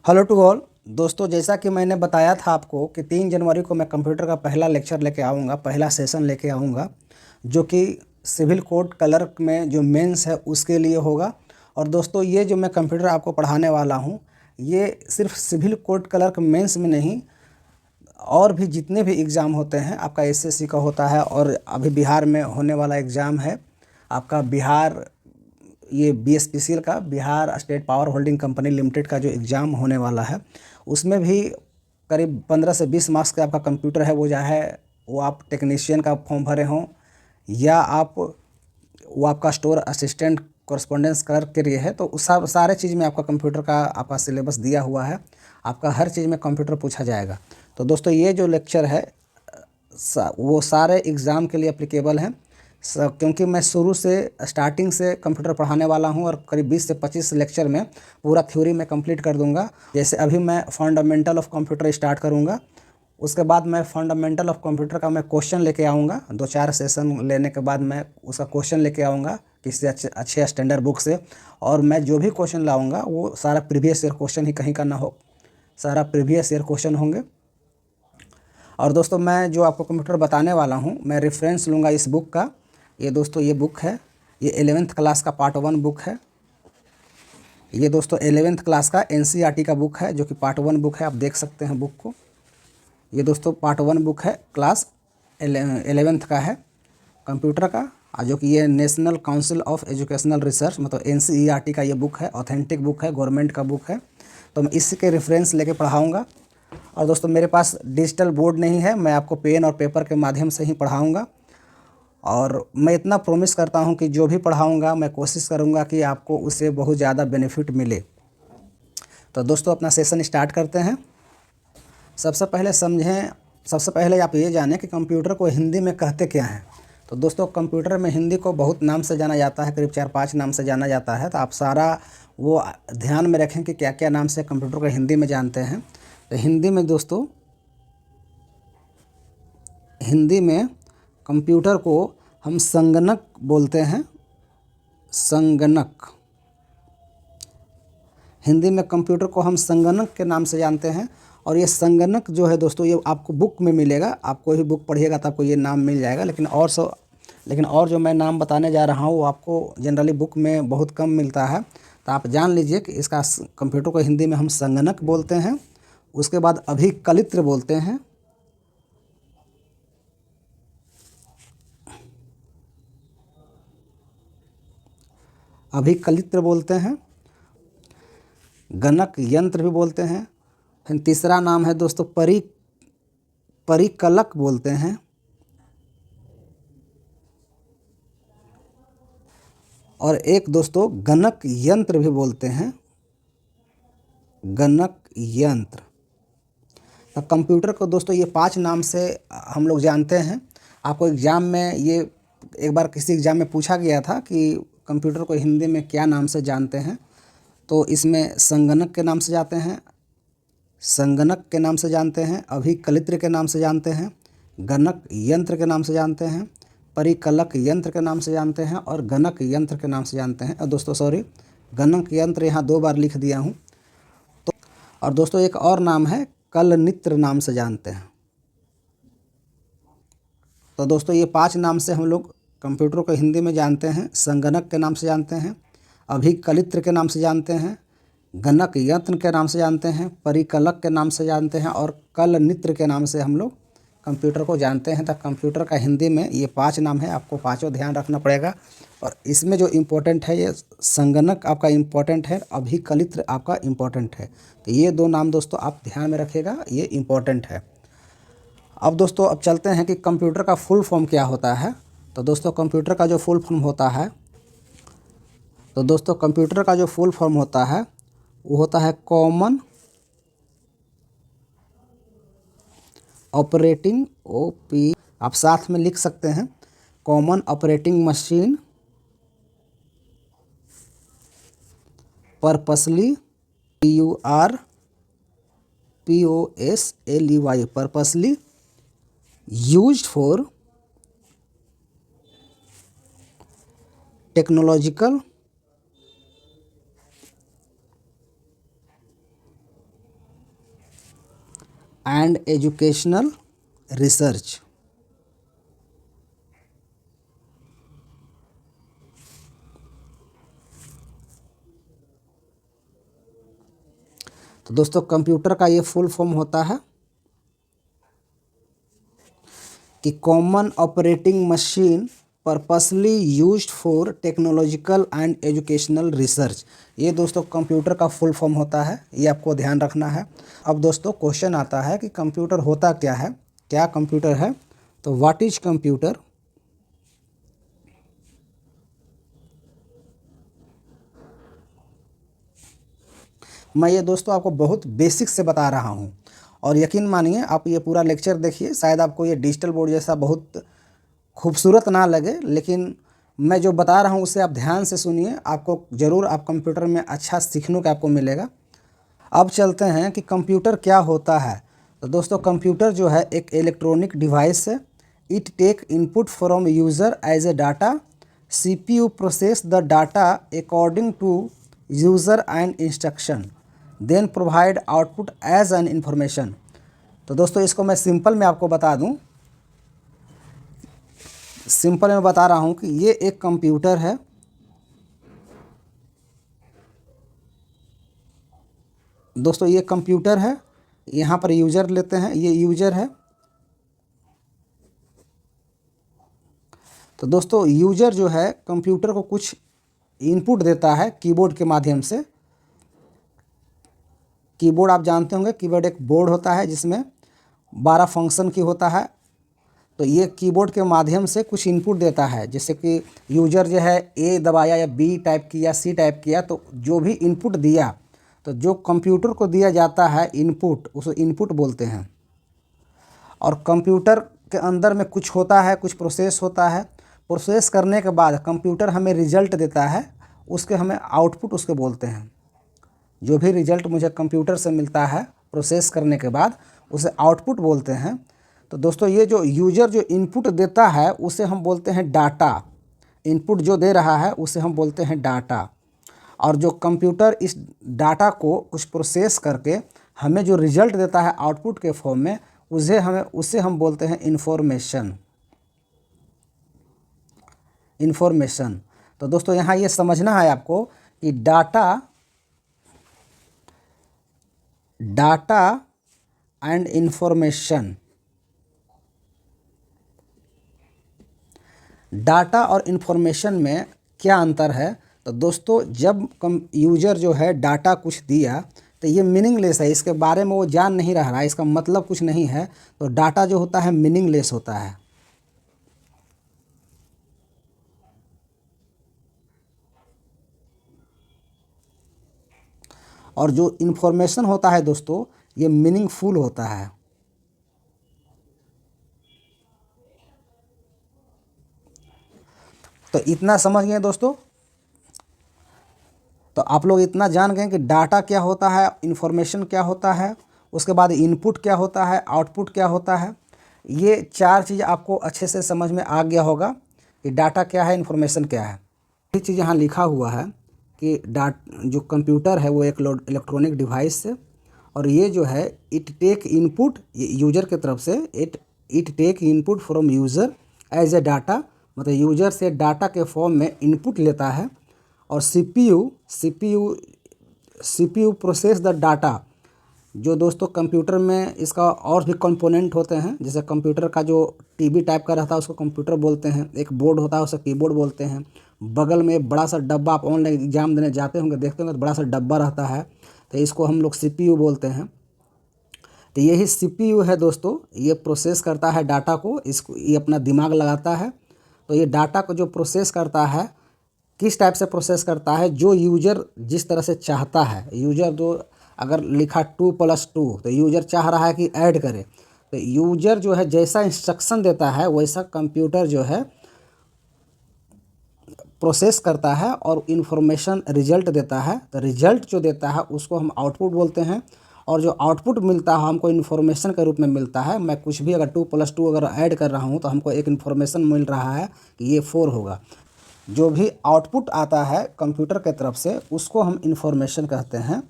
Hello to all दोस्तों, जैसा कि मैंने बताया था आपको कि 3 जनवरी को मैं कंप्यूटर का पहला लेक्चर लेके आऊँगा, पहला सेशन लेके आऊँगा, जो कि सिविल कोड क्लर्क में जो मेंस है उसके लिए होगा। और दोस्तों, ये जो मैं कंप्यूटर आपको पढ़ाने वाला हूँ, ये सिर्फ सिविल कोड क्लर्क मेंस में नहीं, और भी जितने भी एग्ज़ाम होते हैं, आपका एसएससी का होता है और अभी बिहार में होने वाला एग्ज़ाम है आपका बिहार, ये बीएसपीसीएल का, Bihar state power holding company limited का जो एग्ज़ाम होने वाला है, उसमें भी करीब 15 से 20 मार्क्स का आपका कंप्यूटर है। वो चाहे वो आप टेक्नीशियन का फॉर्म भरे हों या आप वो आपका स्टोर असिस्टेंट कॉरस्पॉन्डेंस क्लर्क के लिए है, तो उस सब सारे चीज़ में आपका कंप्यूटर का आपका सिलेबस दिया हुआ है। आपका हर चीज़ में कंप्यूटर पूछा जाएगा। तो दोस्तों, ये जो लेक्चर है वो सारे एग्ज़ाम के लिए एप्लीकेबल हैं, क्योंकि मैं शुरू से स्टार्टिंग से कंप्यूटर पढ़ाने वाला हूं और करीब 20 से 25 लेक्चर में पूरा थ्योरी में कंप्लीट कर दूंगा। जैसे अभी मैं फंडामेंटल ऑफ कंप्यूटर स्टार्ट करूंगा, उसके बाद मैं फंडामेंटल ऑफ कंप्यूटर का मैं क्वेश्चन लेके आऊँगा। 2-4 सेशन लेने के बाद मैं उसका क्वेश्चन लेके आऊँगा किसी अच्छे स्टैंडर्ड बुक से, और मैं जो भी क्वेश्चन लाऊँगा वो सारा प्रीवियस ईयर क्वेश्चन ही कहीं का ना हो, सारा प्रीवियस ईयर क्वेश्चन होंगे। और दोस्तों, मैं जो आपको कंप्यूटर बताने वाला हूँ, मैं रेफरेंस लूँगा इस बुक का। ये दोस्तों, ये बुक है, ये 11th क्लास का पार्ट 1 बुक है। ये दोस्तों 11th क्लास का एनसीईआरटी का बुक है, जो कि पार्ट 1 बुक है, आप देख सकते हैं बुक को। ये दोस्तों पार्ट 1 बुक है, क्लास 11th का है कंप्यूटर का, जो कि ये national council of educational research मतलब एनसीईआरटी का ये बुक है, ऑथेंटिक बुक है, गवर्नमेंट का बुक है। तो मैं इसके रेफरेंस लेके पढ़ाऊँगा। और दोस्तों, मेरे पास डिजिटल बोर्ड नहीं है, मैं आपको पेन और पेपर के माध्यम से ही पढ़ाऊँगा। और मैं इतना प्रॉमिस करता हूं कि जो भी पढ़ाऊंगा मैं कोशिश करूंगा कि आपको उससे बहुत ज़्यादा बेनिफिट मिले। तो दोस्तों, अपना सेशन स्टार्ट करते हैं। सबसे पहले आप ये जानें कि कंप्यूटर को हिंदी में कहते क्या हैं। तो दोस्तों, कंप्यूटर में हिंदी को बहुत नाम से जाना जाता है, करीब 4-5 नाम से जाना जाता है। तो आप सारा वो ध्यान में रखें कि क्या क्या नाम से कंप्यूटर को हिंदी में जानते हैं। तो हिंदी में दोस्तों, हिंदी में कंप्यूटर को हम संगणक बोलते हैं। संगणक, हिंदी में कंप्यूटर को हम संगणक के नाम से जानते हैं। और ये संगणक जो है दोस्तों, ये आपको बुक में मिलेगा, आप कोई भी बुक पढ़िएगा तो आपको ये नाम मिल जाएगा। लेकिन और जो मैं नाम बताने जा रहा हूँ वो आपको जनरली बुक में बहुत कम मिलता है। तो आप जान लीजिए कि इसका कंप्यूटर को हिंदी में हम संगणक बोलते हैं। उसके बाद अभिकलित्र बोलते हैं, अभिकलित्र बोलते हैं, गणक यंत्र भी बोलते हैं। फिर तीसरा नाम है दोस्तों परिकलक बोलते हैं। और एक दोस्तों गणक यंत्र भी बोलते हैं, गणक यंत्र। तो कंप्यूटर को दोस्तों ये 5 नाम से हम लोग जानते हैं। आपको एग्ज़ाम में ये एक बार किसी एग्ज़ाम में पूछा गया था कि कंप्यूटर को हिंदी में क्या नाम से जानते हैं। तो इसमें संगणक के नाम से जानते हैं, संगणक के नाम से जानते हैं, अभिकलित्र के नाम से जानते हैं, गणक यंत्र के नाम से जानते हैं, परिकलक यंत्र के नाम से जानते हैं और गणक यंत्र के नाम से जानते हैं। और दोस्तों सॉरी, गणक यंत्र यहाँ 2 बार लिख दिया हूँ। तो और दोस्तों, एक और नाम है कलनित्र नाम से जानते हैं। तो दोस्तों, ये 5 नाम से हम लोग कंप्यूटर को हिंदी में जानते हैं। संगणक के नाम से जानते हैं, अभिकलित्र के नाम से जानते हैं, गणक यंत्र के नाम से जानते हैं, परिकलक के नाम से जानते हैं और कलनित्र के नाम से हम लोग कंप्यूटर को जानते हैं। तो कंप्यूटर का हिंदी में ये 5 नाम है, आपको पाँचों ध्यान रखना पड़ेगा। और इसमें जो इम्पोर्टेंट है, ये संगणक आपका इम्पोर्टेंट है, अभिकलित्र आपका इम्पोर्टेंट है। तो ये 2 नाम दोस्तों आप ध्यान में रखिएगा, ये इम्पोर्टेंट है। अब दोस्तों, अब चलते हैं कि कंप्यूटर का फुल फॉर्म क्या होता है। तो दोस्तों, कंप्यूटर का जो फुल फॉर्म होता है, तो दोस्तों कंप्यूटर का जो फुल फॉर्म होता है वो होता है कॉमन ऑपरेटिंग, ओपी आप साथ में लिख सकते हैं, common operating machine purposely, PURPOSLEY purposely used for technological and educational research. तो दोस्तों कंप्यूटर का ये फुल फॉर्म होता है कि common operating machine purposely used for technological and educational research. ये दोस्तों कंप्यूटर का फुल फॉर्म होता है, ये आपको ध्यान रखना है। अब दोस्तों क्वेश्चन आता है कि कंप्यूटर होता क्या है, क्या कंप्यूटर है। तो व्हाट इज कंप्यूटर। मैं ये दोस्तों आपको बहुत बेसिक से बता रहा हूँ और यकीन मानिए आप ये पूरा लेक्चर देखिए, शायद आपको ये डिजिटल बोर्ड जैसा बहुत खूबसूरत ना लगे, लेकिन मैं जो बता रहा हूँ उसे आप ध्यान से सुनिए, आपको ज़रूर आप कंप्यूटर में अच्छा सीखने को आपको मिलेगा। अब चलते हैं कि कंप्यूटर क्या होता है। तो दोस्तों कंप्यूटर जो है एक इलेक्ट्रॉनिक डिवाइस है। It take input from user as a data. CPU process the data according to user and instruction, then provide output as an information. तो दोस्तों इसको मैं सिंपल में आपको बता दूं, सिंपल में बता रहा हूं कि ये एक कंप्यूटर है। दोस्तों ये कंप्यूटर है, यहाँ पर यूज़र लेते हैं, ये यूज़र है। तो दोस्तों यूज़र जो है कंप्यूटर को कुछ इनपुट देता है कीबोर्ड के माध्यम से। कीबोर्ड आप जानते होंगे, कीबोर्ड एक बोर्ड होता है जिसमें 12 फंक्शन की होता है। तो ये कीबोर्ड के माध्यम से कुछ इनपुट देता है, जैसे कि यूज़र जो है ए दबाया या बी टाइप किया, सी टाइप किया, तो जो भी इनपुट दिया, तो जो कंप्यूटर को दिया जाता है इनपुट, उसे इनपुट बोलते हैं। और कंप्यूटर के अंदर में कुछ होता है, कुछ प्रोसेस होता है। प्रोसेस करने के बाद कंप्यूटर हमें रिजल्ट देता है, उसके हमें आउटपुट उसके बोलते हैं। जो भी रिजल्ट मुझे कंप्यूटर से मिलता है प्रोसेस करने के बाद, उसे आउटपुट बोलते हैं। तो दोस्तों ये जो यूज़र जो इनपुट देता है उसे हम बोलते हैं डाटा। इनपुट जो दे रहा है उसे हम बोलते हैं डाटा। और जो कंप्यूटर इस डाटा को कुछ प्रोसेस करके हमें जो रिजल्ट देता है आउटपुट के फॉर्म में, उसे हम बोलते हैं इंफॉर्मेशन। इंफॉर्मेशन। तो दोस्तों यहाँ ये समझना है आपको कि डाटा एंड इंफॉर्मेशन, डाटा और इन्फॉर्मेशन में क्या अंतर है। तो दोस्तों जब यूज़र जो है डाटा कुछ दिया तो ये मीनिंगलेस है, इसके बारे में वो जान नहीं रहा है, इसका मतलब कुछ नहीं है, तो डाटा जो होता है मीनिंगलेस होता है। और जो इन्फॉर्मेशन होता है दोस्तों ये मीनिंगफुल होता है। तो इतना समझ गए दोस्तों। तो आप लोग इतना जान गए कि डाटा क्या होता है, इन्फॉर्मेशन क्या होता है, उसके बाद इनपुट क्या होता है, आउटपुट क्या होता है। ये 4 चीज़ आपको अच्छे से समझ में आ गया होगा कि डाटा क्या है, इन्फॉर्मेशन क्या है। ये चीज़ यहाँ लिखा हुआ है कि जो कंप्यूटर है वो एक इलेक्ट्रॉनिक डिवाइस है और ये जो है इट टेक इनपुट, यूज़र के तरफ से it take input from user as a data, मतलब यूज़र से डाटा के फॉर्म में इनपुट लेता है। और CPU प्रोसेस द डाटा। जो दोस्तों कंप्यूटर में इसका और भी कंपोनेंट होते हैं, जैसे कंप्यूटर का जो टीवी टाइप का रहता है उसको कंप्यूटर बोलते हैं, एक बोर्ड होता है उसे कीबोर्ड बोलते हैं, बगल में बड़ा सा डब्बा, आप ऑनलाइन एग्जाम देने जाते होंगे देखते होंगे तो बड़ा सा डब्बा रहता है, तो इसको हम लोग CPU बोलते हैं। तो यही CPU है दोस्तों, ये प्रोसेस करता है डाटा को, इसको ये अपना दिमाग लगाता है। तो ये डाटा को जो प्रोसेस करता है किस टाइप से प्रोसेस करता है, जो यूज़र जिस तरह से चाहता है। यूज़र जो अगर लिखा 2+2 तो यूज़र चाह रहा है कि ऐड करे, तो यूज़र जो है जैसा इंस्ट्रक्शन देता है वैसा कंप्यूटर जो है प्रोसेस करता है और इन्फॉर्मेशन रिजल्ट देता है। तो रिजल्ट जो देता है उसको हम आउटपुट बोलते हैं। और जो आउटपुट मिलता है हमको इन्फॉर्मेशन के रूप में मिलता है। मैं कुछ भी अगर 2+2 अगर ऐड कर रहा हूँ तो हमको एक इन्फॉर्मेशन मिल रहा है कि ये 4 होगा। जो भी आउटपुट आता है कंप्यूटर के तरफ से उसको हम इन्फॉर्मेशन कहते हैं।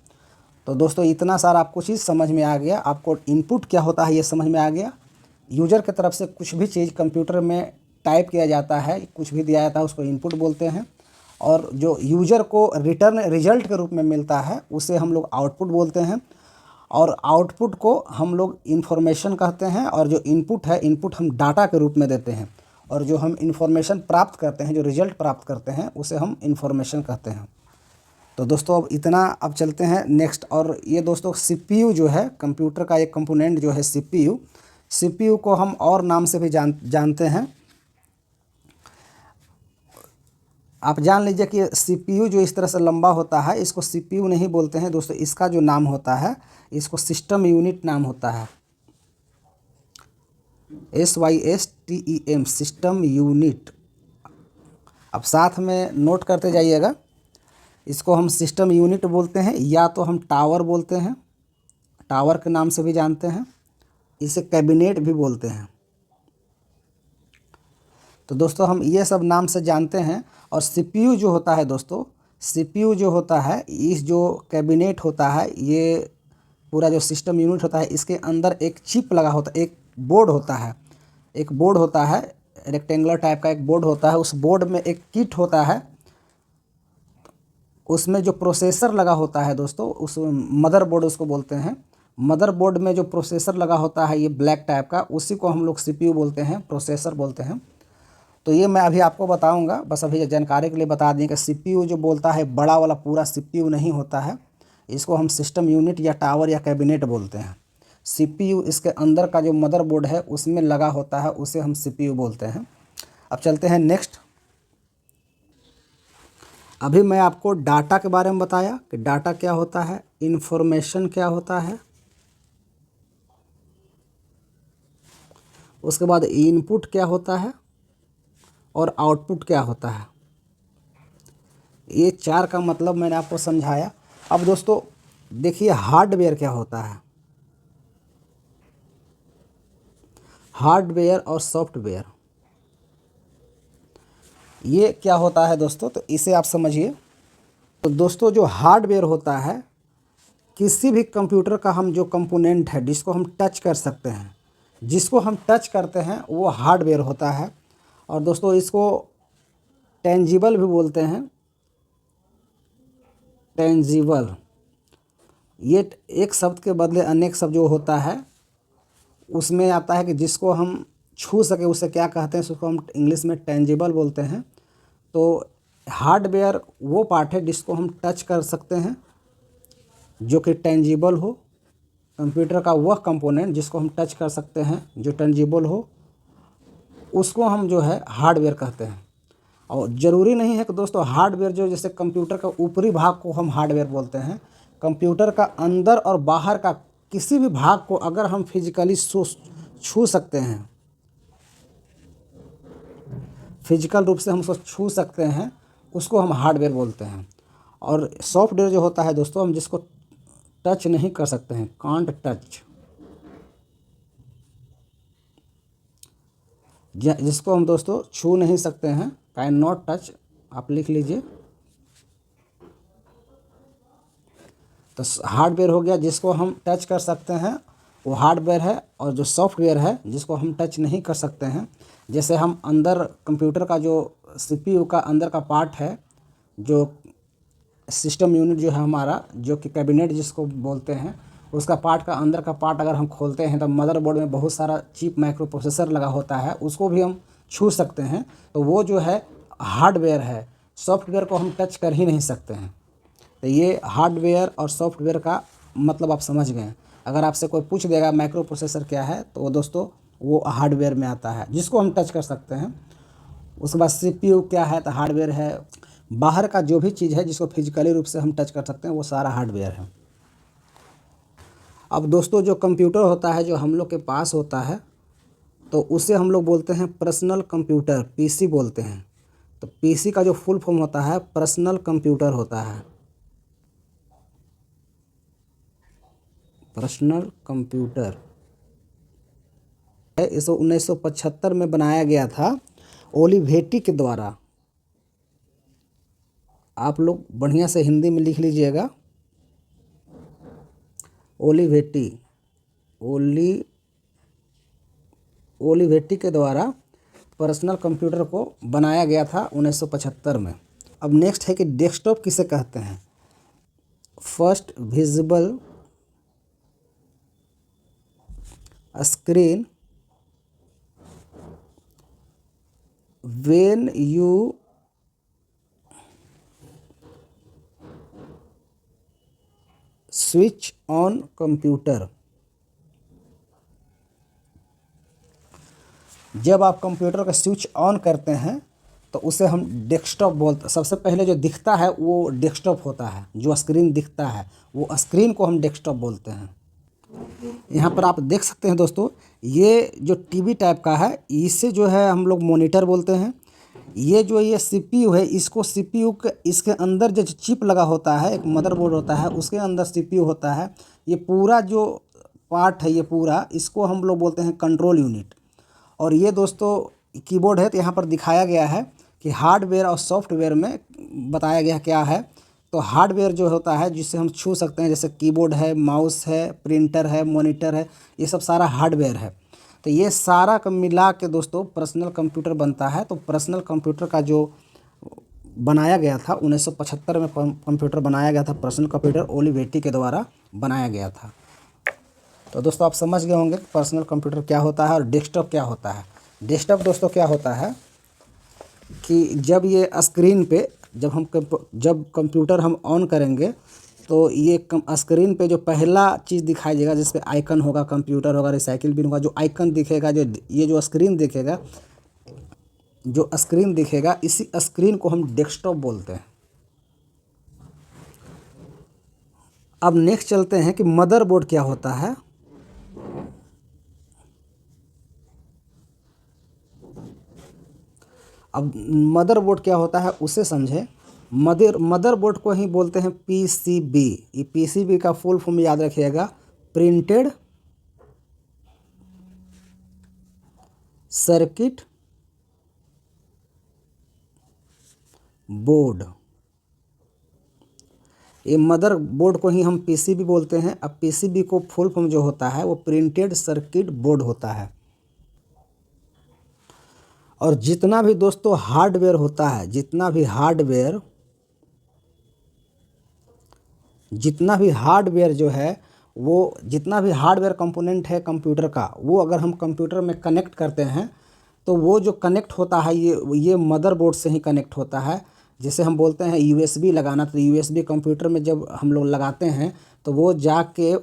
तो दोस्तों इतना सारा आपको चीज़ समझ में आ गया, आपको इनपुट क्या होता है ये समझ में आ गया। यूजर की तरफ से कुछ भी चीज़ कंप्यूटर में टाइप किया जाता है, कुछ भी दिया जाता है उसको इनपुट बोलते हैं, और जो यूजर को रिटर्न रिजल्ट के रूप में मिलता है उसे हम लोग आउटपुट बोलते हैं। और आउटपुट को हम लोग इन्फॉर्मेशन कहते हैं, और जो इनपुट है, इनपुट हम डाटा के रूप में देते हैं, और जो हम इन्फॉर्मेशन प्राप्त करते हैं, जो रिजल्ट प्राप्त करते हैं उसे हम इन्फॉर्मेशन कहते हैं। तो दोस्तों अब इतना, अब चलते हैं नेक्स्ट। और ये दोस्तों सीपीयू जो है, कंप्यूटर का एक कंपोनेंट जो है सीपीयू, सीपीयू को हम और नाम से भी जानते हैं। आप जान लीजिए कि सीपीयू जो इस तरह से लंबा होता है इसको सीपीयू नहीं बोलते हैं दोस्तों, इसका जो नाम होता है इसको सिस्टम यूनिट नाम होता है, SYSTEM, सिस्टम यूनिट। अब साथ में नोट करते जाइएगा, इसको हम सिस्टम यूनिट बोलते हैं, या तो हम टावर बोलते हैं, टावर के नाम से भी जानते हैं, इसे कैबिनेट भी बोलते हैं। तो दोस्तों हम ये सब नाम से जानते हैं। और सीपीयू जो होता है दोस्तों, सीपीयू जो होता है, इस जो कैबिनेट होता है, ये पूरा जो सिस्टम यूनिट होता है, इसके अंदर एक चिप लगा होता है, एक बोर्ड होता है, एक बोर्ड होता है, रेक्टेंगुलर टाइप का एक बोर्ड होता है। उस बोर्ड में एक किट होता है, उसमें जो प्रोसेसर लगा होता है दोस्तों, उस मदरबोर्ड उसको बोलते हैं। मदरबोर्ड में जो प्रोसेसर लगा होता है ये ब्लैक टाइप का, उसी को हम लोग सीपीयू बोलते हैं, प्रोसेसर बोलते हैं। तो ये मैं अभी आपको बताऊंगा, बस अभी जानकारी के लिए बता दें कि सीपीयू जो बोलता है बड़ा वाला पूरा सीपीयू नहीं होता है, इसको हम सिस्टम यूनिट या टावर या कैबिनेट बोलते हैं। सीपीयू इसके अंदर का जो मदरबोर्ड है उसमें लगा होता है, उसे हम सीपीयू बोलते हैं। अब चलते हैं नेक्स्ट। अभी मैं आपको डाटा के बारे में बताया कि डाटा क्या होता है, इन्फॉर्मेशन क्या होता है, उसके बाद इनपुट क्या होता है और आउटपुट क्या होता है। ये चार का मतलब मैंने आपको समझाया। अब दोस्तों देखिए हार्डवेयर क्या होता है, हार्डवेयर और सॉफ्टवेयर, ये क्या होता है दोस्तों, तो इसे आप समझिए। तो दोस्तों जो हार्डवेयर होता है, किसी भी कंप्यूटर का हम जो कंपोनेंट है जिसको हम टच कर सकते हैं, जिसको हम टच करते हैं वो हार्डवेयर होता है। और दोस्तों इसको टेंजिबल भी बोलते हैं, टेंजिबल। ये एक शब्द के बदले अनेक शब्द जो होता है उसमें आता है कि जिसको हम छू सके उसे क्या कहते हैं, उसको हम इंग्लिश में टेंजिबल बोलते हैं। तो हार्डवेयर वो पार्ट है जिसको हम टच कर सकते हैं, जो कि टेंजिबल हो। कंप्यूटर का वह कंपोनेंट जिसको हम टच कर सकते हैं, जो टेंजिबल हो, उसको हम जो है हार्डवेयर कहते हैं। और ज़रूरी नहीं है कि दोस्तों हार्डवेयर जो, जैसे कंप्यूटर का ऊपरी भाग को हम हार्डवेयर बोलते हैं, कंप्यूटर का अंदर और बाहर का किसी भी भाग को अगर हम फिजिकली छू सकते हैं, फिजिकल रूप से हम उसको छू सकते हैं, उसको हम हार्डवेयर बोलते हैं। और सॉफ्टवेयर जो होता है दोस्तों, हम जिसको टच नहीं कर सकते हैं, कांट टच, जिसको हम दोस्तों छू नहीं सकते हैं, कैन नॉट टच, आप लिख लीजिए। तो हार्डवेयर हो गया जिसको हम टच कर सकते हैं, वो हार्डवेयर है। और जो सॉफ्टवेयर है जिसको हम टच नहीं कर सकते हैं, जैसे हम अंदर कंप्यूटर का जो सीपीयू का अंदर का पार्ट है, जो सिस्टम यूनिट जो है हमारा, जो कि कैबिनेट जिसको बोलते हैं, उसका पार्ट का अंदर का पार्ट अगर हम खोलते हैं तो मदरबोर्ड में बहुत सारा चिप माइक्रो प्रोसेसर लगा होता है, उसको भी हम छू सकते हैं। तो वो जो है हार्डवेयर है, सॉफ्टवेयर को हम टच कर ही नहीं सकते हैं। तो ये हार्डवेयर और सॉफ्टवेयर का मतलब आप समझ गए। अगर आपसे कोई पूछ देगा माइक्रो प्रोसेसर क्या है, तो दोस्तों वो हार्डवेयर में आता है जिसको हम टच कर सकते हैं। उसके बाद सीपीयू क्या है, तो हार्डवेयर है। बाहर का जो भी चीज़ है जिसको फिजिकली रूप से हम टच कर सकते हैं, वो सारा हार्डवेयर है। अब दोस्तों जो कंप्यूटर होता है जो हम लोग के पास होता है, तो उसे हम लोग बोलते हैं पर्सनल कंप्यूटर, पीसी बोलते हैं। तो पीसी का जो फुल फॉर्म होता है पर्सनल कंप्यूटर होता है, पर्सनल कंप्यूटर। इसे 1975 में बनाया गया था ओलिवेटी के द्वारा। आप लोग बढ़िया से हिंदी में लिख लीजिएगा, ओलिवेटी के द्वारा पर्सनल कंप्यूटर को बनाया गया था 1975 में। अब नेक्स्ट है कि डेस्कटॉप किसे कहते हैं। First visible screen when you switch on computer. जब आप कंप्यूटर का स्विच ऑन करते हैं तो उसे हम डेस्कटॉप बोलते हैं। सबसे पहले जो दिखता है वो डेस्कटॉप होता है, जो स्क्रीन दिखता है वो स्क्रीन को हम डेस्कटॉप बोलते हैं। यहाँ पर आप देख सकते हैं दोस्तों, ये जो टीवी टाइप का है इसे जो है हम लोग मॉनिटर बोलते हैं। ये सीपीयू है, इसको सीपीयू के इसके अंदर जो चिप लगा होता है, एक मदरबोर्ड होता है, उसके अंदर सीपीयू होता है। ये पूरा जो पार्ट है, ये पूरा इसको हम लोग बोलते हैं कंट्रोल यूनिट। और ये दोस्तों कीबोर्ड है, तो यहाँ पर दिखाया गया है कि हार्डवेयर और सॉफ्टवेयर में बताया गया क्या है। तो हार्डवेयर जो होता है जिससे हम छू सकते हैं, जैसे कीबोर्ड है, माउस है, प्रिंटर है, मॉनिटर है, ये सब सारा हार्डवेयर है। तो ये सारा का मिला के दोस्तों पर्सनल कंप्यूटर बनता है। तो पर्सनल कंप्यूटर का जो बनाया गया था 1975 में कंप्यूटर बनाया गया था, पर्सनल कंप्यूटर ओलिवेटी के द्वारा बनाया गया था। तो दोस्तों आप समझ गए होंगे कि पर्सनल कंप्यूटर क्या होता है और डेस्कटॉप क्या होता है। डेस्कटॉप दोस्तों क्या होता है कि जब ये स्क्रीन पे जब कंप्यूटर हम ऑन करेंगे तो ये स्क्रीन पे जो पहला चीज़ दिखाई देगा, जिस पे आइकन होगा, कंप्यूटर होगा, रिसाइकिल बिन होगा, जो आइकन दिखेगा, जो स्क्रीन दिखेगा, इसी स्क्रीन को हम डेस्कटॉप बोलते हैं। अब नेक्स्ट चलते हैं कि मदरबोर्ड क्या होता है। अब मदरबोर्ड क्या होता है उसे समझें। मदरबोर्ड को ही बोलते हैं पीसीबी। ये पीसीबी का फुल फॉर्म याद रखिएगा, प्रिंटेड सर्किट बोर्ड। ये मदरबोर्ड को ही हम पीसीबी बोलते हैं। अब पीसीबी को फुल फॉर्म जो होता है वो प्रिंटेड सर्किट बोर्ड होता है। और जितना भी दोस्तों हार्डवेयर होता है, जितना भी हार्डवेयर जो है, वो जितना भी हार्डवेयर कंपोनेंट है कंप्यूटर का, वो अगर हम कंप्यूटर में कनेक्ट करते हैं तो वो जो कनेक्ट होता है ये मदरबोर्ड से ही कनेक्ट होता है। जैसे हम बोलते हैं यूएसबी लगाना, तो यूएसबी कंप्यूटर में जब हम लोग लगाते हैं तो वो जाके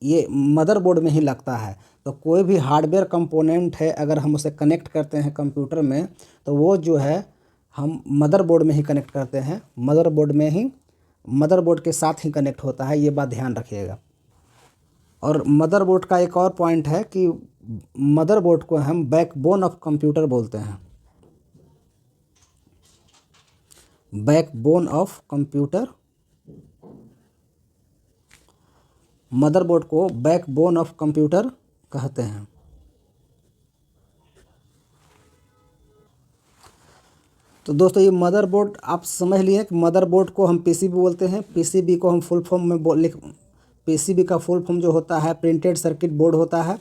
ये मदरबोर्ड में ही लगता है। तो कोई भी हार्डवेयर कंपोनेंट है अगर हम उसे कनेक्ट करते हैं कंप्यूटर में, तो वो जो है हम मदरबोर्ड में ही कनेक्ट करते हैं, मदरबोर्ड के साथ ही कनेक्ट होता है। ये बात ध्यान रखिएगा। और मदरबोर्ड का एक और पॉइंट है कि मदरबोर्ड को हम बैकबोन ऑफ कंप्यूटर बोलते हैं। बैकबोन ऑफ कंप्यूटर, मदरबोर्ड को बैकबोन ऑफ कंप्यूटर कहते हैं। तो दोस्तों ये मदरबोर्ड आप समझ लिए कि मदरबोर्ड को हम पीसीबी बोलते हैं। पीसीबी को हम फुल फॉर्म में पीसीबी का फुल फॉर्म जो होता है प्रिंटेड सर्किट बोर्ड होता है।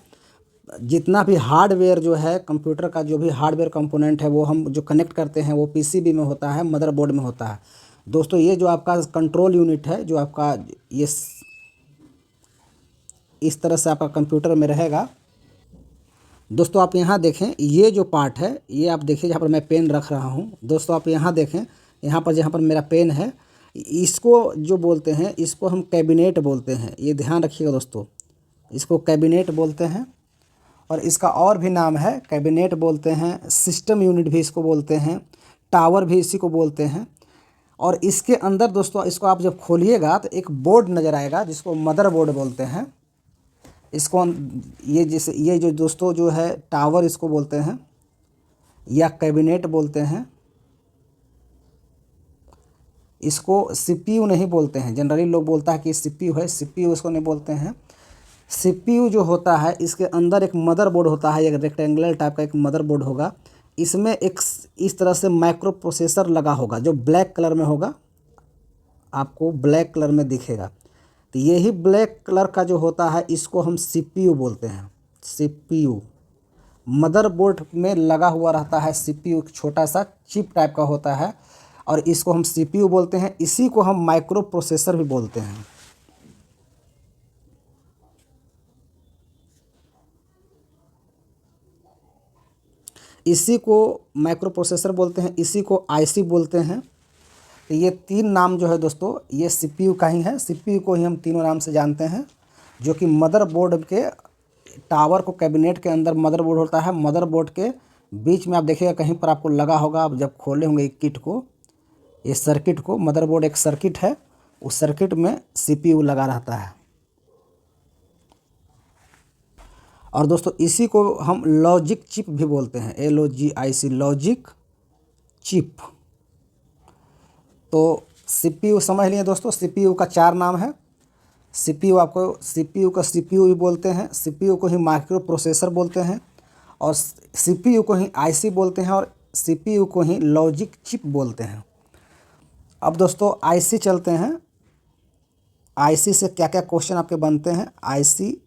जितना भी हार्डवेयर जो है कंप्यूटर का, जो भी हार्डवेयर कंपोनेंट है वो हम जो कनेक्ट करते हैं वो पीसीबी में होता है, मदरबोर्ड में होता है। दोस्तों ये जो आपका कंट्रोल यूनिट है, जो आपका ये इस तरह से आपका कंप्यूटर में रहेगा। दोस्तों आप यहाँ देखें, ये जो पार्ट है, ये आप देखिए जहाँ पर मैं पेन रख रहा हूँ। दोस्तों आप यहाँ देखें, जहाँ पर मेरा पेन है, इसको जो बोलते हैं इसको हम कैबिनेट बोलते हैं। ये ध्यान रखिएगा दोस्तों, इसको कैबिनेट बोलते हैं। और इसका और भी नाम है, कैबिनेट बोलते हैं, सिस्टम यूनिट भी इसको बोलते हैं, टावर भी इसी को बोलते हैं। और इसके अंदर दोस्तों इसको आप जब खोलिएगा तो एक बोर्ड नज़र आएगा जिसको मदरबोर्ड बोलते हैं। इसको ये जो दोस्तों जो है टावर इसको बोलते हैं या कैबिनेट बोलते हैं। इसको सीपीयू नहीं बोलते हैं, जनरली लोग बोलता है कि सीपीयू है, सीपीयू इसको नहीं बोलते हैं। सीपीयू जो होता है इसके अंदर एक मदरबोर्ड होता है, एक रेक्टेंगुलर टाइप का एक मदरबोर्ड होगा। इसमें एक इस तरह से माइक्रो प्रोसेसर लगा होगा जो ब्लैक कलर में होगा, आपको ब्लैक कलर में दिखेगा। तो यही ब्लैक कलर का जो होता है इसको हम सीपीयू बोलते हैं। सीपीयू मदरबोर्ड में लगा हुआ रहता है। सीपीयू एक छोटा सा चिप टाइप का होता है और इसको हम सीपीयू बोलते हैं। इसी को हम माइक्रो प्रोसेसर भी बोलते हैं। इसी को माइक्रो प्रोसेसर बोलते हैं, इसी को आईसी बोलते हैं। तो ये तीन नाम जो है दोस्तों ये सीपीयू का ही है। सीपीयू को ही हम तीनों नाम से जानते हैं, जो कि मदरबोर्ड के टावर को कैबिनेट के अंदर मदरबोर्ड होता है। मदरबोर्ड के बीच में आप देखिएगा कहीं पर आपको लगा होगा, आप जब खोले होंगे किट को, ये सर्किट को, मदरबोर्ड एक सर्किट है, उस सर्किट में सीपीयू लगा रहता है। और दोस्तों इसी को हम लॉजिक चिप भी बोलते हैं, LOGIC, लॉजिक चिप। तो सीपीयू समझ लिए दोस्तों, सीपीयू का 4 नाम है। सीपीयू को सीपीयू भी बोलते हैं, सीपीयू को ही माइक्रो प्रोसेसर बोलते हैं, और सीपीयू को ही आईसी बोलते हैं, और सीपीयू को ही लॉजिक चिप बोलते हैं। अब दोस्तों आईसी चलते हैं। आईसी से क्या क्या क्वेश्चन आपके बनते हैं, आईसी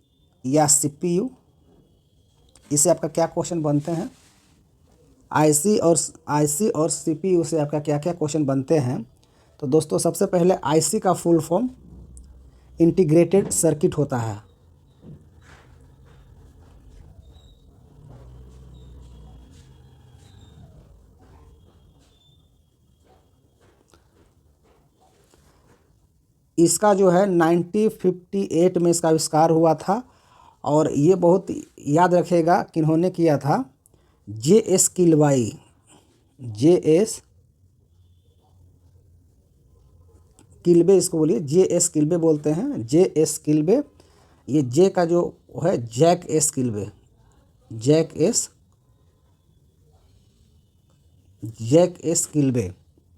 या सीपीयू, इससे आपका क्या क्वेश्चन बनते हैं। आईसी और सीपीयू से आपका क्या क्या क्वेश्चन बनते हैं। तो दोस्तों सबसे पहले आईसी का फुल फॉर्म इंटीग्रेटेड सर्किट होता है। इसका जो है 1958 में इसका आविष्कार हुआ था, और ये बहुत याद रखिएगा किन्होंने किया था, JS किलवाई। JS किल्बे इसको बोलिए, JS किल्बे बोलते हैं, JS किल्बे। ये जे का जो है Jack S Kilby, Jack S Kilby.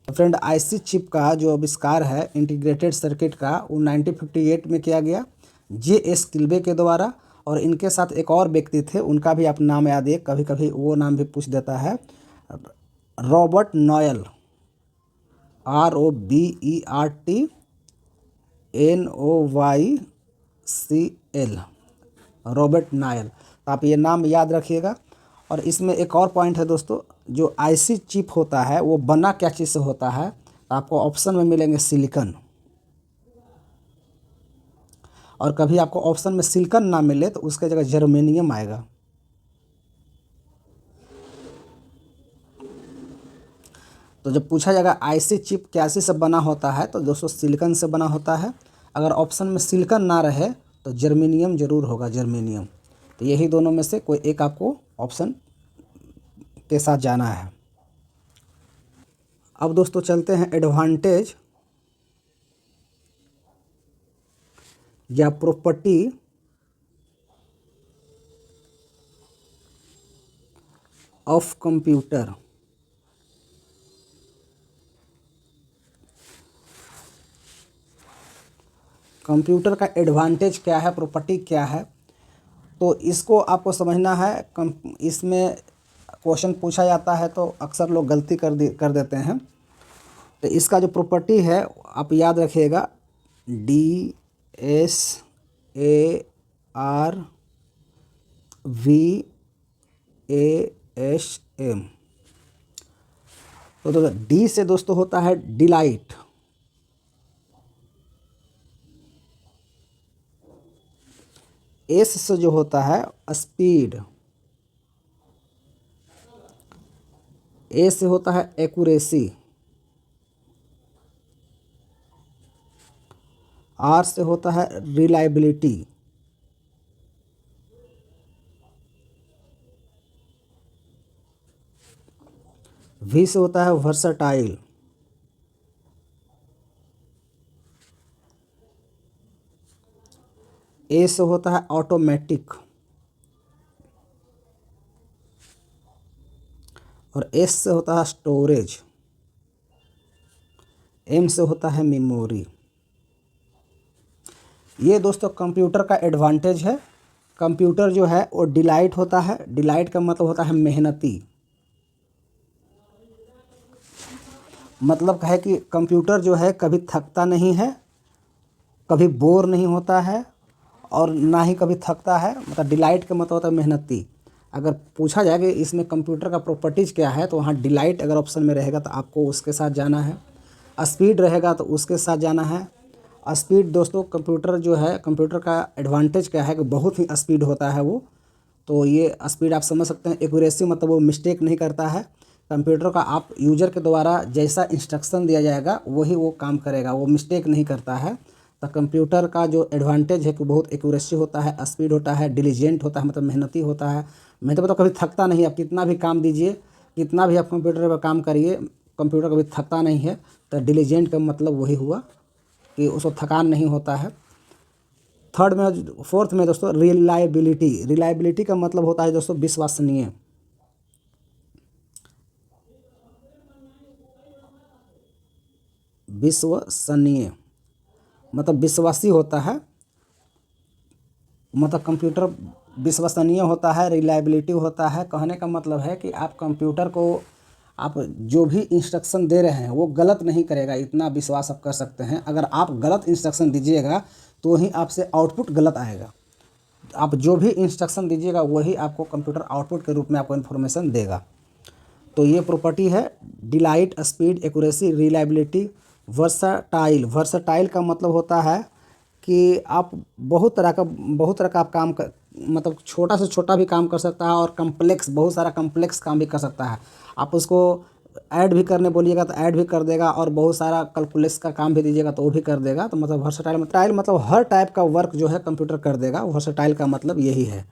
फ्रेंड आईसी चिप का जो आविष्कार है इंटीग्रेटेड सर्किट का, वो 1958 में किया गया JS किल्बे के द्वारा। और इनके साथ एक और व्यक्ति थे, उनका भी आप नाम याद है, कभी कभी वो नाम भी पूछ देता है, Robert Noyce, ROBERTNOYCL, Robert Noyce. तो आप ये नाम याद रखिएगा। और इसमें एक और पॉइंट है दोस्तों, जो आईसी चिप होता है वो बना क्या चीज़ से होता है, तो आपको ऑप्शन में मिलेंगे सिलिकॉन। और कभी आपको ऑप्शन में सिलिकॉन ना मिले तो उसके जगह जर्मेनियम आएगा। तो जब पूछा जाएगा आईसी चिप कैसे से बना होता है, तो दोस्तों सिलिकॉन से बना होता है। अगर ऑप्शन में सिलिकॉन ना रहे तो जर्मेनियम जरूर होगा, जर्मेनियम। तो यही दोनों में से कोई एक आपको ऑप्शन के साथ जाना है। अब दोस्तों चलते हैं एडवांटेज या प्रॉपर्टी ऑफ कंप्यूटर। कंप्यूटर का एडवांटेज क्या है, प्रॉपर्टी क्या है, तो इसको आपको समझना है। इसमें क्वेश्चन पूछा जाता है तो अक्सर लोग गलती कर देते हैं। तो इसका जो प्रॉपर्टी है आप याद रखिएगा, DSARVASM। तो डी से दोस्तों होता है डिलाइट, एस से जो होता है स्पीड, ए से होता है एक्यूरेसी, आर से होता है रिलायबिलिटी, वी से होता है वर्सटाइल, ए से होता है ऑटोमेटिक, और एस से होता है स्टोरेज, एम से होता है मेमोरी। ये दोस्तों कंप्यूटर का एडवांटेज है। कंप्यूटर जो है वो डिलाइट होता है। डिलाइट का मतलब होता है मेहनती, मतलब है कि कंप्यूटर जो है कभी थकता नहीं है कभी बोर नहीं होता है और ना ही कभी थकता है। मतलब डिलाइट का मतलब होता है मेहनती। अगर पूछा जाए कि इसमें कंप्यूटर का प्रॉपर्टीज़ क्या है, तो वहाँ डिलाइट अगर ऑप्शन में रहेगा तो आपको उसके साथ जाना है। स्पीड रहेगा तो उसके साथ जाना है। स्पीड दोस्तों, कंप्यूटर जो है, कंप्यूटर का एडवांटेज क्या है कि बहुत ही स्पीड होता है वो। तो ये स्पीड आप समझ सकते हैं। एक्यूरेसी मतलब वो मिस्टेक नहीं करता है। कंप्यूटर का आप यूजर के द्वारा जैसा इंस्ट्रक्शन दिया जाएगा वही वो काम करेगा, वो मिस्टेक नहीं करता है। तो कंप्यूटर का जो एडवांटेज है कि बहुत एक्यूरेसी होता है, स्पीड होता है, डिलीजेंट होता है, मतलब मेहनती होता है। मेहनत मतलब कभी थकता नहीं। आप कितना भी काम दीजिए, कितना भी आप कंप्यूटर पर काम करिए, कंप्यूटर कभी थकता नहीं है। तो डिलीजेंट का मतलब वही हुआ कि उसको थकान नहीं होता है। थर्ड में, फोर्थ में दोस्तों रिलायबिलिटी। रिलायबिलिटी का मतलब होता है दोस्तों विश्वसनीय। विश्वसनीय मतलब विश्वासी होता है। मतलब कंप्यूटर विश्वसनीय होता है, रिलायबिलिटी होता है। कहने का मतलब है कि आप कंप्यूटर को आप जो भी इंस्ट्रक्शन दे रहे हैं वो गलत नहीं करेगा, इतना विश्वास आप कर सकते हैं। अगर आप गलत इंस्ट्रक्शन दीजिएगा तो ही आपसे आउटपुट गलत आएगा। आप जो भी इंस्ट्रक्शन दीजिएगा वही आपको कंप्यूटर आउटपुट के रूप में आपको इन्फॉर्मेशन देगा। तो ये प्रॉपर्टी है delight, speed, accuracy, reliability, versatile. Versatile का मतलब होता है कि आप बहुत तरह का आप काम कर, मतलब छोटा से छोटा भी काम कर सकता है और कम्प्लेक्स, बहुत सारा कम्प्लेक्स काम भी कर सकता है। आप उसको ऐड भी करने बोलिएगा तो ऐड भी कर देगा, और बहुत सारा कैलकुलेस का काम भी दीजिएगा तो वो भी कर देगा। तो मतलब वर्सटाइल मतलब हर टाइप का वर्क जो है कंप्यूटर कर देगा। वर्सटाइल का मतलब यही है।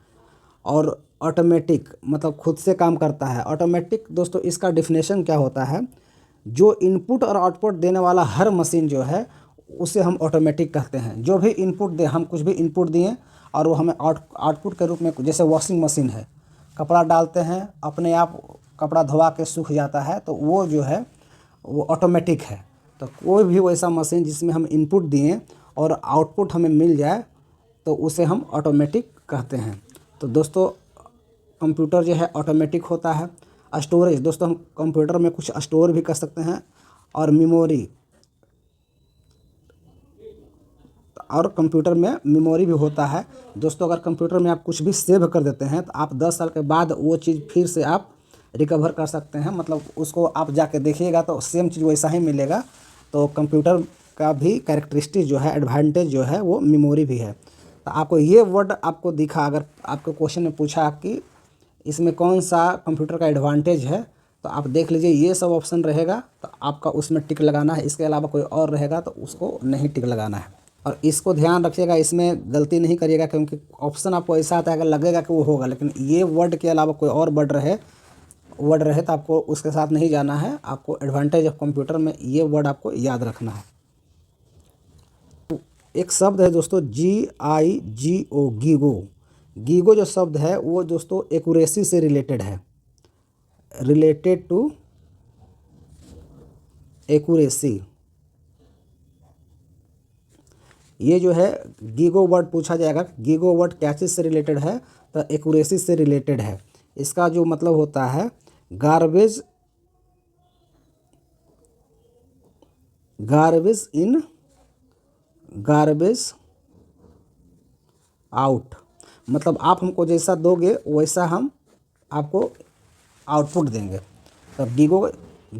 और ऑटोमेटिक मतलब खुद से काम करता है। ऑटोमेटिक दोस्तों इसका डिफिनेशन क्या होता है, जो इनपुट और आउटपुट देने वाला हर मशीन जो है उसे हम ऑटोमेटिक कहते हैं। जो भी इनपुट दे, हम कुछ भी इनपुट दिए और वो हमें आउटपुट के रूप में, जैसे वॉशिंग मशीन है, कपड़ा डालते हैं अपने आप कपड़ा धोवा के सूख जाता है, तो वो जो है वो ऑटोमेटिक है। तो कोई भी वैसा मशीन जिसमें हम इनपुट दिए और आउटपुट हमें मिल जाए तो उसे हम ऑटोमेटिक कहते हैं। तो दोस्तों कंप्यूटर जो है ऑटोमेटिक होता है। स्टोरेज दोस्तों, हम कंप्यूटर में कुछ स्टोर भी कर सकते हैं। और मेमोरी, और कंप्यूटर में मेमोरी भी होता है। दोस्तों अगर कंप्यूटर में आप कुछ भी सेव कर देते हैं तो आप 10 साल के बाद वो चीज़ फिर से आप रिकवर कर सकते हैं। मतलब उसको आप जाके देखिएगा तो सेम चीज़ वैसा ही मिलेगा। तो कंप्यूटर का भी कैरेक्टरिस्टिक जो है, एडवांटेज जो है, वो मेमोरी भी है। तो आपको ये वर्ड आपको दिखा, अगर आपको क्वेश्चन में पूछा कि इसमें कौन सा कंप्यूटर का एडवांटेज है, तो आप देख लीजिए ये सब ऑप्शन रहेगा तो आपका उसमें टिक लगाना है। इसके अलावा कोई और रहेगा तो उसको नहीं टिक लगाना है। और इसको ध्यान रखिएगा, इसमें गलती नहीं करिएगा, क्योंकि ऑप्शन आपको ऐसा आता है कि लगेगा कि वो होगा, लेकिन ये वर्ड के अलावा कोई और वर्ड रहे तो आपको उसके साथ नहीं जाना है। आपको एडवांटेज ऑफ कंप्यूटर में ये वर्ड आपको याद रखना है। एक शब्द है दोस्तों GIGO, गीगो। गीगो जो शब्द है वो दोस्तों एक्यूरेसी से रिलेटेड है, रिलेटेड टू एक्यूरेसी। ये जो है गीगो वर्ड पूछा जाएगा, गीगो वर्ड क्या चीज़ से रिलेटेड है, तो एक्यूरेसी से रिलेटेड है। इसका जो मतलब होता है गार्बेज इन गार्बेज आउट। मतलब आप हमको जैसा दोगे वैसा हम आपको आउटपुट देंगे। तो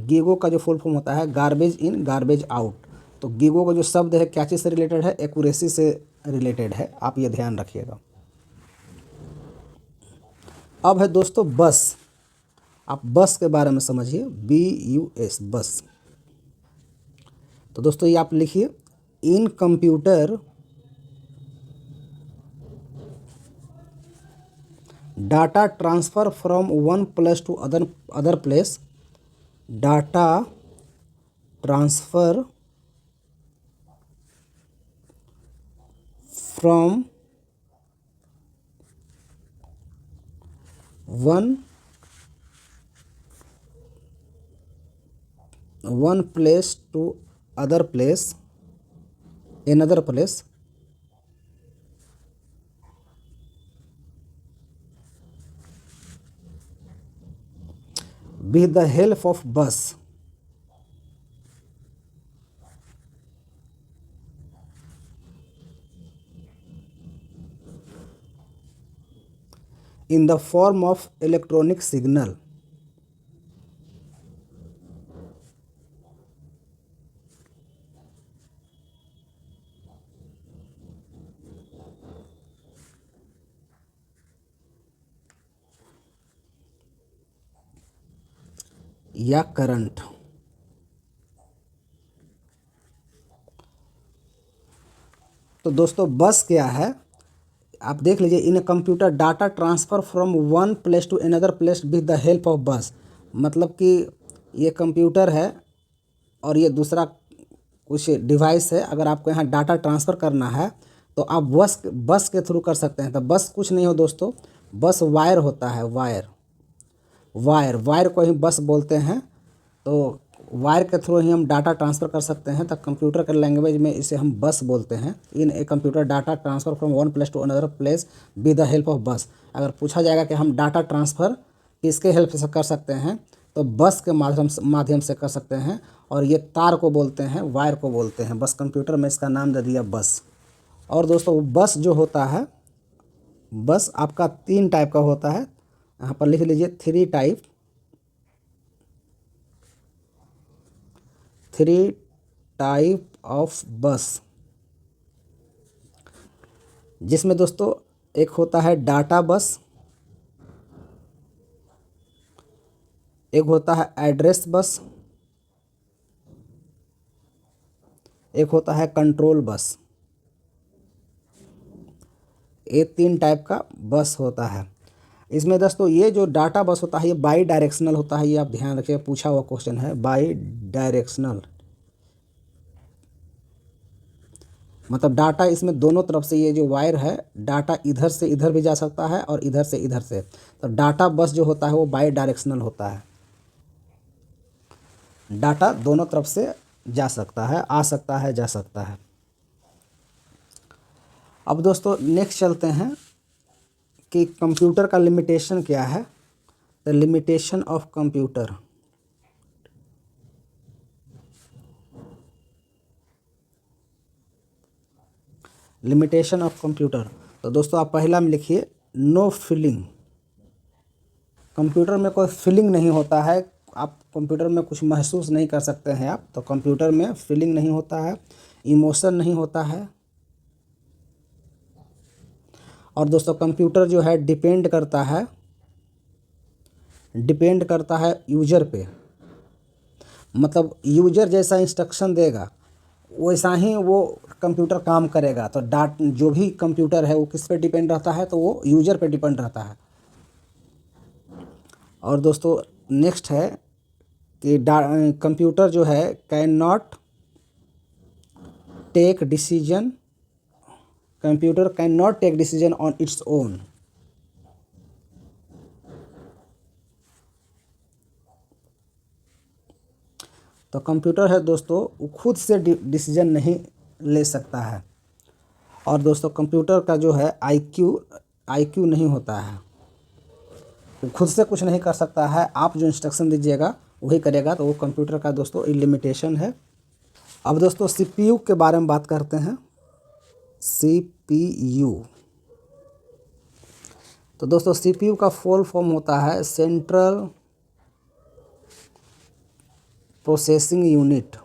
गीगो का जो फुल फॉर्म होता है गार्बेज इन गार्बेज आउट। तो गीगो का जो शब्द है क्या चीज़ से रिलेटेड है, एक्यूरेसी से रिलेटेड है। आप ये ध्यान रखिएगा। अब है दोस्तों बस। आप बस के बारे में समझिए, BUS, बस। तो दोस्तों ये आप लिखिए, in computer data transfer from one place to other place, data transfer from one place to other place, another place, with the help of bus। In the form of electronic signal. या current. तो दोस्तों bus क्या है, आप देख लीजिए, in computer data transfer from one place to another place with the help of bus. मतलब कि ये कंप्यूटर है और ये दूसरा कुछ डिवाइस है। अगर आपको यहाँ डाटा ट्रांसफ़र करना है तो आप बस के थ्रू कर सकते हैं। तो बस कुछ नहीं हो दोस्तों, बस वायर होता है, वायर को ही बस बोलते हैं। तो वायर के थ्रू ही हम डाटा ट्रांसफ़र कर सकते हैं। तो कंप्यूटर के लैंग्वेज में इसे हम बस बोलते हैं। In a computer data transfer from one place to another place with the help of bus. अगर पूछा जाएगा कि हम डाटा ट्रांसफ़र किसके हेल्प से कर सकते हैं, तो बस के माध्यम से कर सकते हैं। और ये तार को बोलते हैं, वायर को बोलते हैं। बस कंप्यूटर में इसका नाम दे दिया बस। और दोस्तों बस जो होता है, बस आपका 3 टाइप का होता है। यहाँ पर लिख लीजिए 3 टाइप ऑफ बस, जिसमें दोस्तों एक होता है डाटा बस, एक होता है एड्रेस बस, एक होता है कंट्रोल बस। ये 3 टाइप का बस होता है। इसमें दोस्तों ये जो डाटा बस होता है ये बाई डायरेक्शनल होता है। ये आप ध्यान रखिए, पूछा हुआ क्वेश्चन है, बाई डायरेक्शनल। मतलब डाटा इसमें दोनों तरफ से, ये जो वायर है, डाटा इधर से इधर भी जा सकता है और इधर से इधर से। तो डाटा बस जो होता है वो बाई डायरेक्शनल होता है। डाटा दोनों तरफ से जा सकता है, आ सकता है, जा सकता है। अब दोस्तों नेक्स्ट चलते हैं कि कंप्यूटर का लिमिटेशन क्या है। The limitation of computer. Limitation of computer. तो दोस्तों आप पहला में लिखिए नो फीलिंग। कंप्यूटर में कोई फीलिंग नहीं होता है। आप कंप्यूटर में कुछ महसूस नहीं कर सकते हैं आप। तो कंप्यूटर में फीलिंग नहीं होता है, इमोशन नहीं होता है। और दोस्तों कंप्यूटर जो है डिपेंड करता है यूजर पे। मतलब यूजर जैसा इंस्ट्रक्शन देगा वैसा ही वो कंप्यूटर काम करेगा। तो जो भी कंप्यूटर है वो किस पे डिपेंड रहता है, तो वो यूजर पे डिपेंड रहता है। और दोस्तों नेक्स्ट है कि कंप्यूटर जो है can not take decision, computer can not take decision on its own. तो कंप्यूटर है दोस्तों वो खुद से डिसीजन नहीं ले सकता है। और दोस्तों कंप्यूटर का जो है आईक्यू नहीं होता है, वो खुद से कुछ नहीं कर सकता है। आप जो इंस्ट्रक्शन दीजिएगा वही करेगा। तो वो कंप्यूटर का दोस्तों लिमिटेशन है। अब दोस्तों सीपीयू के बारे में बात करते हैं। सीपीयू। तो दोस्तों सीपीयू का फुल फॉर्म होता है central processing unit.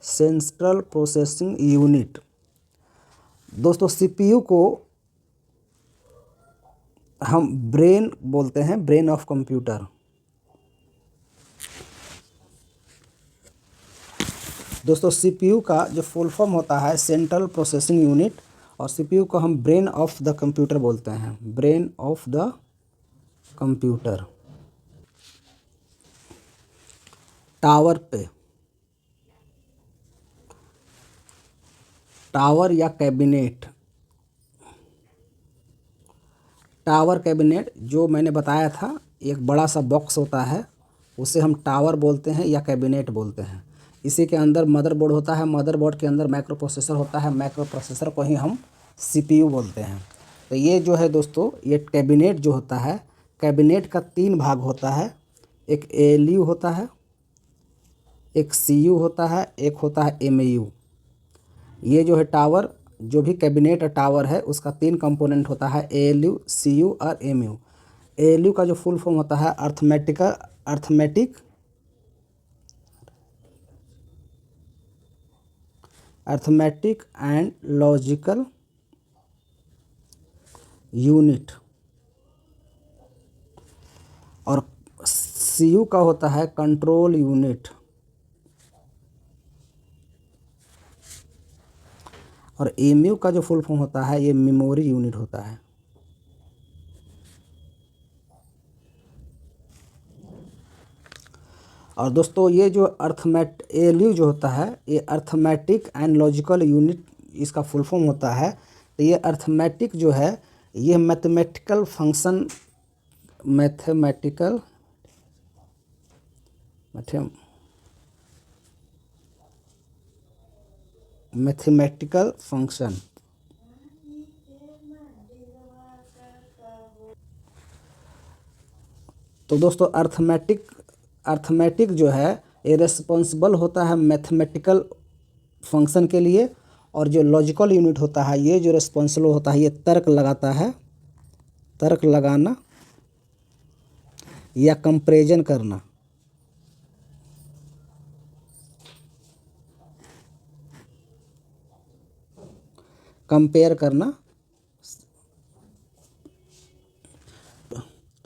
Central processing unit. दोस्तों सीपीयू को हम ब्रेन बोलते हैं, ब्रेन ऑफ कंप्यूटर। दोस्तों सीपीयू का जो फुल फॉर्म होता है सेंट्रल प्रोसेसिंग यूनिट, और सीपीयू को हम ब्रेन ऑफ द कंप्यूटर बोलते हैं, brain of the computer. Tower पे, टावर या कैबिनेट। टावर कैबिनेट जो मैंने बताया था, एक बड़ा सा बॉक्स होता है, उसे हम टावर बोलते हैं या कैबिनेट बोलते हैं। इसी के अंदर मदरबोर्ड होता है, मदरबोर्ड के अंदर माइक्रो प्रोसेसर होता है, माइक्रो प्रोसेसर को ही हम सीपीयू बोलते हैं। तो ये जो है दोस्तों, ये कैबिनेट जो होता है, कैबिनेट का 3 भाग होता है। एक एएलयू होता है, एक सीयू होता है, एक होता है एमएयू। ये जो है टावर जो भी कैबिनेट टावर है उसका 3 कंपोनेंट होता है, ALU, CU और MU। ALU का जो फुल फॉर्म होता है अर्थमेटिक एंड लॉजिकल यूनिट, और CU का होता है कंट्रोल यूनिट, और MU का जो फुल फॉर्म होता है ये मेमोरी यूनिट होता है। और दोस्तों ये जो ALU जो होता है ये अर्थमेटिक एंड लॉजिकल यूनिट इसका फुल फॉर्म होता है। तो ये अर्थमेटिक जो है ये मैथमेटिकल फंक्शन मैथमेटिकल फंक्शन। तो दोस्तों अर्थमेटिक जो है ये रिस्पॉन्सिबल होता है मैथमेटिकल फंक्शन के लिए, और जो लॉजिकल यूनिट होता है ये जो रिस्पॉन्सिबल होता है ये तर्क लगाना या कंपैरिजन करना। कंपेयर करना।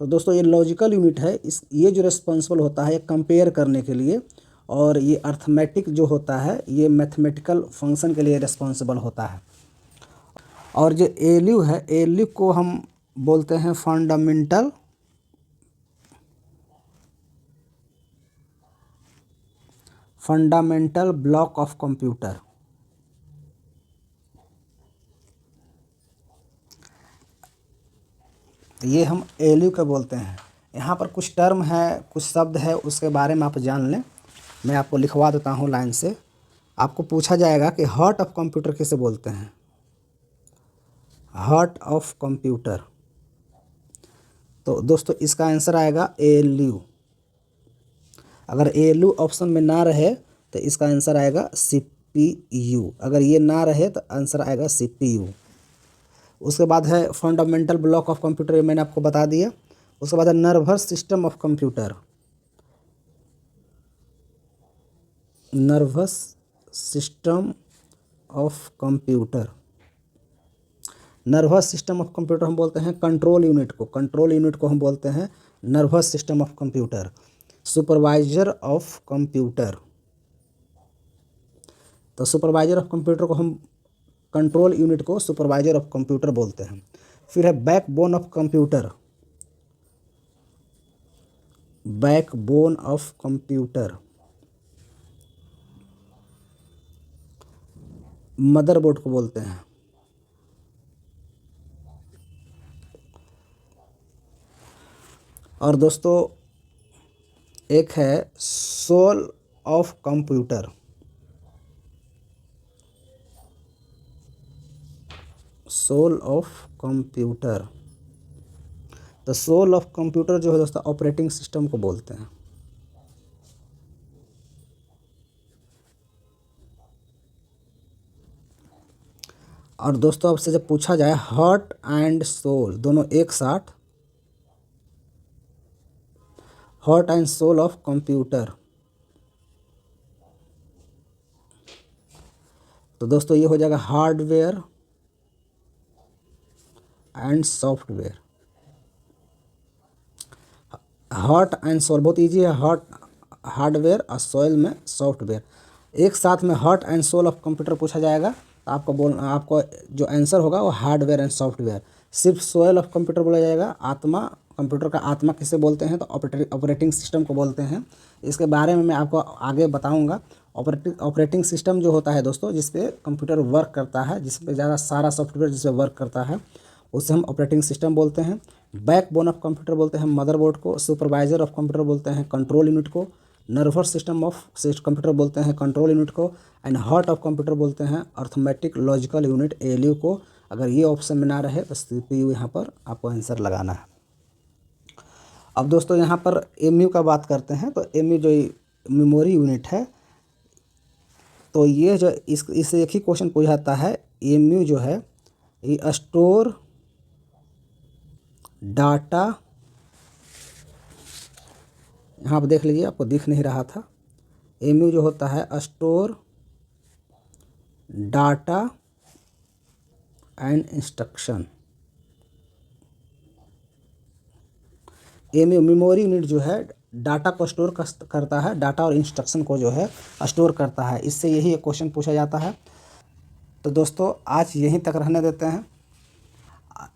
तो दोस्तों ये लॉजिकल यूनिट है, ये जो रिस्पॉन्सिबल होता है ये कंपेयर करने के लिए, और ये अर्थमेटिक जो होता है ये मैथमेटिकल फंक्शन के लिए रिस्पॉन्सिबल होता है। और जो ALU है, ALU को हम बोलते हैं फंडामेंटल ब्लॉक ऑफ कंप्यूटर। ये हम ALU का बोलते हैं। यहाँ पर कुछ टर्म है, कुछ शब्द है, उसके बारे में आप जान लें। मैं आपको लिखवा देता हूँ लाइन से। आपको पूछा जाएगा कि हार्ट ऑफ कंप्यूटर किसे बोलते हैं। हार्ट ऑफ कंप्यूटर, तो दोस्तों इसका आंसर आएगा ALU। अगर ALU ऑप्शन में ना रहे तो इसका आंसर आएगा CPU। अगर ये ना रहे तो आंसर आएगा CPU। उसके बाद है फंडामेंटल ब्लॉक ऑफ कंप्यूटर, ये मैंने आपको बता दिया। उसके बाद है nervous system of computer. Nervous system of computer, nervous system of computer हम बोलते हैं कंट्रोल यूनिट को हम बोलते हैं nervous system of computer. Supervisor of computer, तो सुपरवाइजर ऑफ कंप्यूटर को हम कंट्रोल यूनिट को सुपरवाइजर ऑफ कंप्यूटर बोलते हैं। फिर है backbone of computer, backbone of computer. Motherboard को बोलते हैं। और दोस्तों एक है soul of computer. Soul of computer, तो सोल ऑफ कंप्यूटर जो है दोस्तों ऑपरेटिंग सिस्टम को बोलते हैं। और दोस्तों आपसे जब पूछा जाए हार्ट एंड सोल दोनों एक साथ, heart and soul of computer, तो दोस्तों ये हो जाएगा hardware and software. Heart and soul बहुत इजी है, हार्डवेयर और सोल में सॉफ्टवेयर। एक साथ में heart and soul of computer पूछा जाएगा तो आपको जो आंसर होगा वो हार्डवेयर एंड सॉफ्टवेयर। सिर्फ सोल ऑफ कंप्यूटर बोला जाएगा। आत्मा, कंप्यूटर का आत्मा किसे बोलते हैं तो ऑपरेटिंग सिस्टम को बोलते हैं। इसके बारे में मैं आपको आगे बताऊंगा। ऑपरेटिंग सिस्टम जो होता है दोस्तों जिस पे कंप्यूटर वर्क करता है, जिस पे ज़्यादा सारा सॉफ्टवेयर जिस पे वर्क करता है उसे हम ऑपरेटिंग सिस्टम बोलते हैं। बैकबोन ऑफ कंप्यूटर बोलते हैं मदरबोर्ड को, सुपरवाइजर ऑफ कंप्यूटर बोलते हैं कंट्रोल यूनिट को, नर्वस सिस्टम ऑफ कंप्यूटर बोलते हैं कंट्रोल यूनिट को, एंड हार्ट ऑफ कंप्यूटर बोलते हैं अर्थमेटिक लॉजिकल यूनिट ALU को। अगर ये ऑप्शन में ना रहे तो CPU यहाँ पर आपको आंसर लगाना है। अब दोस्तों यहाँ पर MU का बात करते हैं। तो MU जो मेमोरी यूनिट है, तो ये जो इससे एक ही क्वेश्चन पूछा जाता है, एमयू जो है ये स्टोर डाटा, यहाँ आप देख लीजिए, आपको दिख नहीं रहा था। एमयू जो होता है store data and instruction. MU memory unit जो है डाटा को स्टोर करता है, डाटा और इंस्ट्रक्शन को जो है स्टोर करता है। इससे यही एक क्वेश्चन पूछा जाता है। तो दोस्तों आज यहीं तक रहने देते हैं,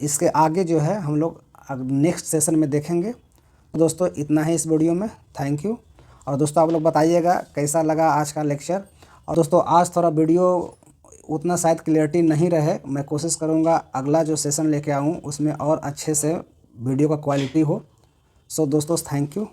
इसके आगे जो है हम लोग नेक्स्ट सेशन में देखेंगे। तो दोस्तों इतना ही इस वीडियो में, थैंक यू। और दोस्तों आप लोग बताइएगा कैसा लगा आज का लेक्चर। और दोस्तों आज थोड़ा वीडियो उतना शायद क्लियरिटी नहीं रहे, मैं कोशिश करूँगा अगला जो सेशन लेके आऊँ उसमें और अच्छे से वीडियो का क्वालिटी हो। सो दोस्तों थैंक यू।